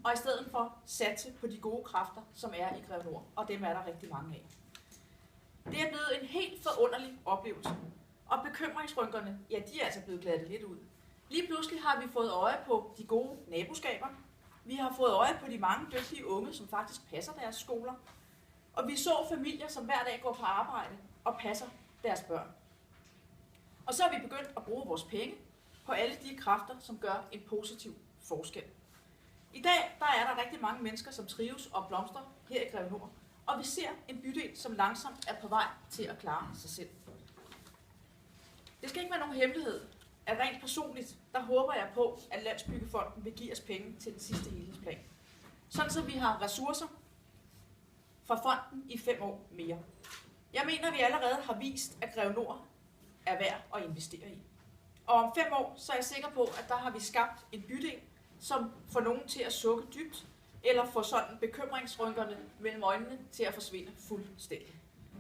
og i stedet for satse på de gode kræfter, som er i Greve Nord, og dem er der rigtig mange af. Det er blevet en helt forunderlig oplevelse, og bekymringsrynkerne, ja, de er altså blevet glattet lidt ud. Lige pludselig har vi fået øje på de gode naboskaber, vi har fået øje på de mange dygtige unge, som faktisk passer deres skoler, og vi så familier, som hver dag går på arbejde og passer deres børn. Og så er vi begyndt at bruge vores penge på alle de kræfter, som gør en positiv forskel. I dag der er der rigtig mange mennesker, som trives og blomstrer her i Greve Nord, og vi ser en bydel, som langsomt er på vej til at klare sig selv. Det skal ikke være nogen hemmelighed, at rent personligt, der håber jeg på, at Landsbyggefonden vil give os penge til den sidste helhedsplan. Sådan så vi har ressourcer fra fonden i 5 år mere. Jeg mener, at vi allerede har vist, at Greve Nord er værd at investere i. Og om 5 år, så er jeg sikker på, at der har vi skabt en bydel, som får nogen til at sukke dybt, eller får sådan bekymringsrynkerne mellem øjnene til at forsvinde fuldstændig.